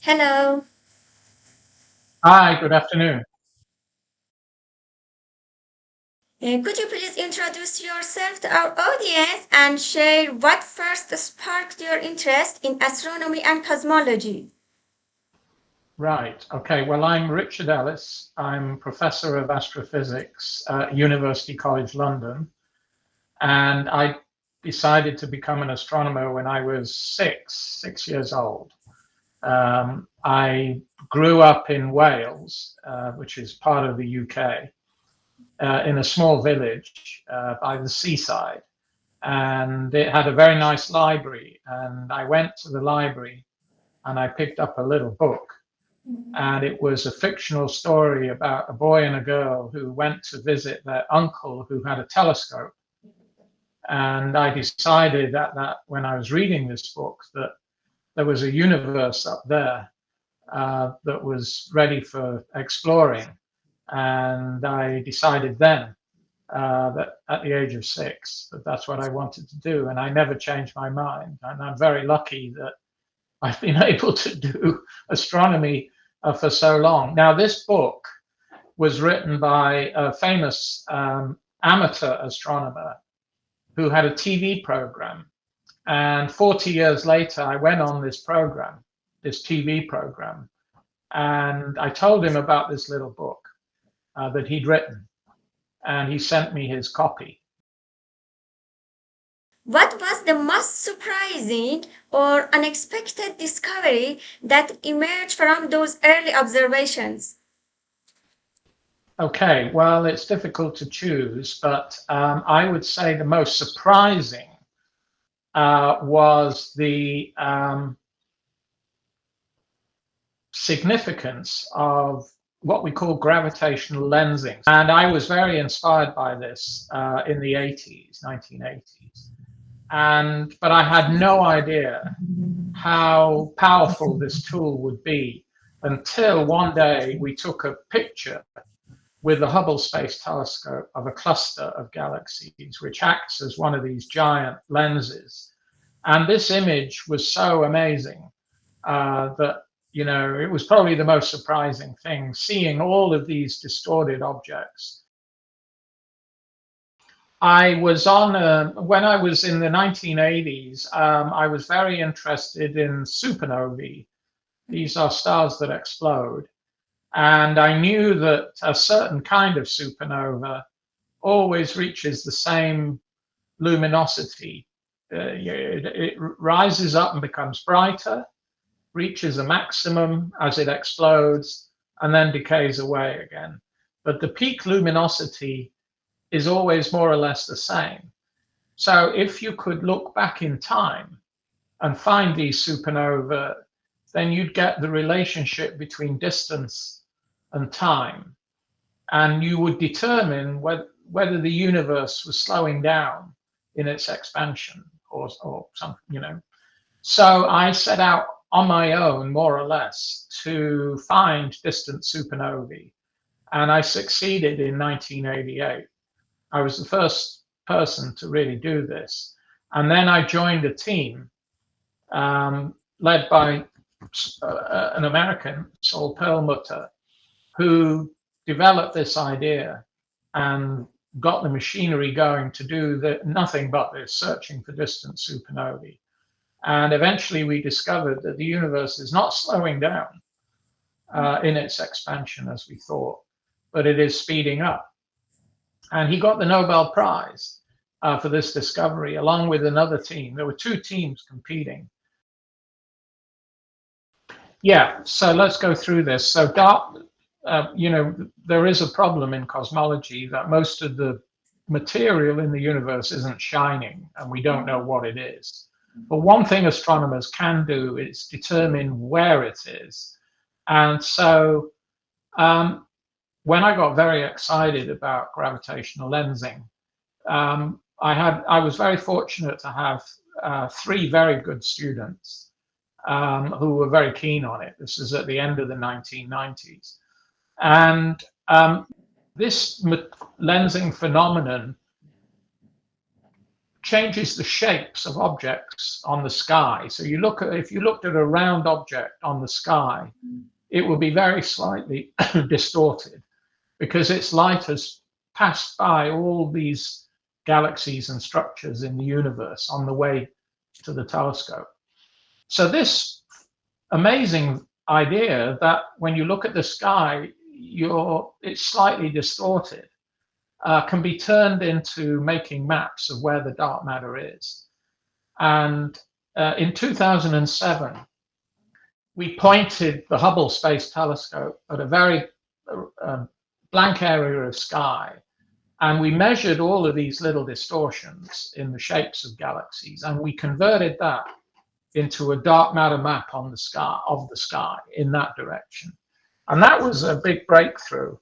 Hello. Hi, good afternoon. Could you please introduce yourself to our audience and share what first sparked your interest in astronomy and cosmology? Right. Okay. Well, I'm Richard Ellis. I'm professor of astrophysics at University College London, and I decided to become an astronomer when I was six years old. I grew up in Wales, which is part of the UK, in a small village by the seaside, and it had a very nice library. And I went to the library and I picked up a little book, and it was a fictional story about a boy and a girl who went to visit their uncle who had a telescope. And I decided that when I was reading this book that there was a universe up there that was ready for exploring. And I decided then that at the age of six, that's what I wanted to do. And I never changed my mind. And I'm very lucky that I've been able to do astronomy for so long. Now, this book was written by a famous amateur astronomer who had a TV program. And 40 years later, I went on this program, this TV program, and I told him about this little book that he'd written, and he sent me his copy. What was the most surprising or unexpected discovery that emerged from those early observations? Okay, well, it's difficult to choose, but I would say the most surprising was the significance of what we call gravitational lensing. And I was very inspired by this in the 80s, 1980s. But I had no idea how powerful this tool would be until one day we took a picture with the Hubble Space Telescope of a cluster of galaxies, which acts as one of these giant lenses. And this image was so amazing that, it was probably the most surprising thing, seeing all of these distorted objects. When I was in the 1980s, I was very interested in supernovae. These are stars that explode. And I knew that a certain kind of supernova always reaches the same luminosity. It rises up and becomes brighter, reaches a maximum as it explodes, and then decays away again. But the peak luminosity is always more or less the same. So if you could look back in time and find these supernova, then you'd get the relationship between distance and time. And you would determine whether the universe was slowing down in its expansion or something. So I set out on my own, more or less, to find distant supernovae. And I succeeded in 1988. I was the first person to really do this. And then I joined a team led by an American, Saul Perlmutter, who developed this idea and got the machinery going to do nothing but this, searching for distant supernovae. And eventually we discovered that the universe is not slowing down in its expansion as we thought, but it is speeding up. And he got the Nobel Prize for this discovery, along with another team. There were two teams competing. Yeah, so let's go through this. So there is a problem in cosmology that most of the material in the universe isn't shining, and we don't know what it is. But one thing astronomers can do is determine where it is. And so when I got very excited about gravitational lensing, I was very fortunate to have three very good students who were very keen on it. This is at the end of the 1990s. And this lensing phenomenon changes the shapes of objects on the sky. So if you looked at a round object on the sky, it will be very slightly distorted because its light has passed by all these galaxies and structures in the universe on the way to the telescope. So this amazing idea that when you look at the sky, it's slightly distorted, can be turned into making maps of where the dark matter is. And in 2007, we pointed the Hubble Space Telescope at a very blank area of sky, and we measured all of these little distortions in the shapes of galaxies, and we converted that into a dark matter map on the sky in that direction. And that was a big breakthrough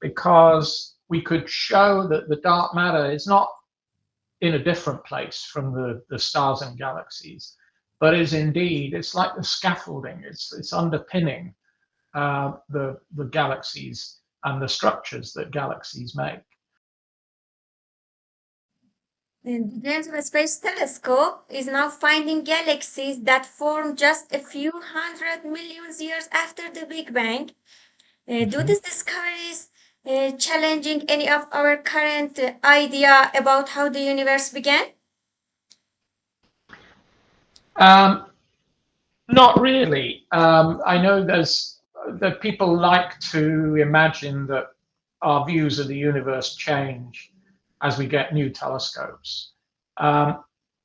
because we could show that the dark matter is not in a different place from the stars and galaxies, but is indeed, it's like the scaffolding, it's underpinning the galaxies and the structures that galaxies make. And the James Webb Space Telescope is now finding galaxies that formed just a few hundred million years after the Big Bang. Do these discoveries challenging any of our current idea about how the universe began? Not really. I know that people like to imagine that our views of the universe change as we get new telescopes.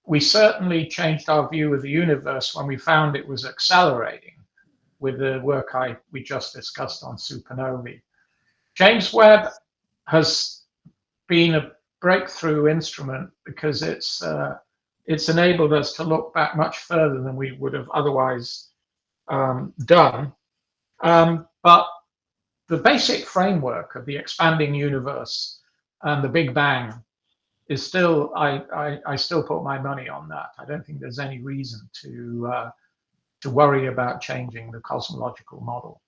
We certainly changed our view of the universe when we found it was accelerating with the work we just discussed on supernovae. James Webb has been a breakthrough instrument because it's enabled us to look back much further than we would have otherwise done. But the basic framework of the expanding universe and the Big Bang is still, I still put my money on that. I don't think there's any reason to worry about changing the cosmological model.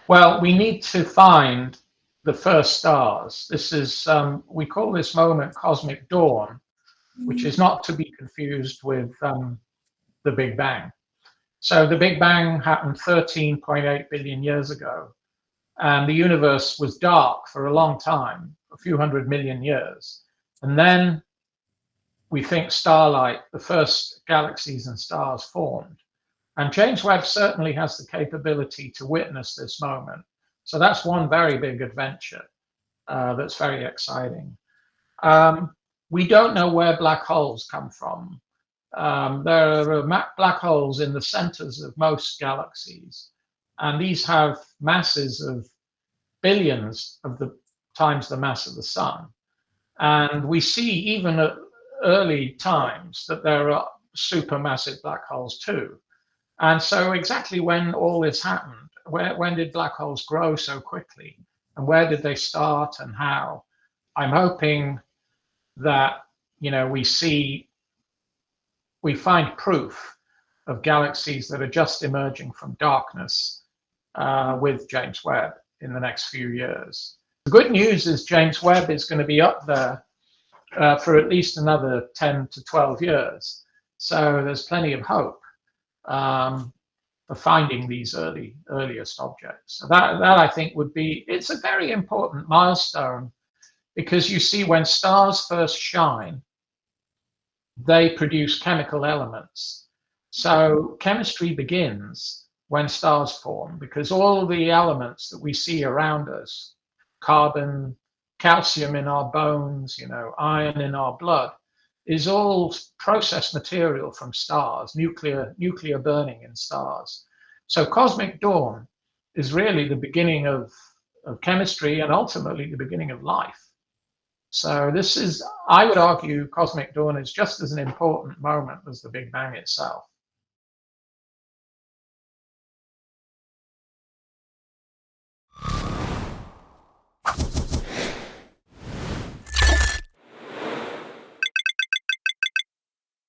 Well, we need to find the first stars. This is, we call this moment cosmic dawn, which is not to be confused with the Big Bang. So the Big Bang happened 13.8 billion years ago, and the universe was dark for a long time, a few hundred million years. And then we think starlight, the first galaxies and stars formed. And James Webb certainly has the capability to witness this moment. So that's one very big adventure that's very exciting. We don't know where black holes come from. There are black holes in the centers of most galaxies, and these have masses of billions of the times the mass of the sun. And we see even at early times that there are supermassive black holes too. And so exactly when all this happened, when did black holes grow so quickly? And where did they start and how? I'm hoping that, we find proof of galaxies that are just emerging from darkness with James Webb in the next few years. The good news is James Webb is going to be up there for at least another 10 to 12 years. So there's plenty of hope for finding these earliest objects. So that I think it's a very important milestone, because you see, when stars first shine, they produce chemical elements. So chemistry begins when stars form, because all the elements that we see around us, carbon, calcium in our bones, iron in our blood, is all processed material from stars, nuclear burning in stars. So cosmic dawn is really the beginning of chemistry and ultimately the beginning of life. So this is, I would argue, cosmic dawn is just as an important moment as the Big Bang itself.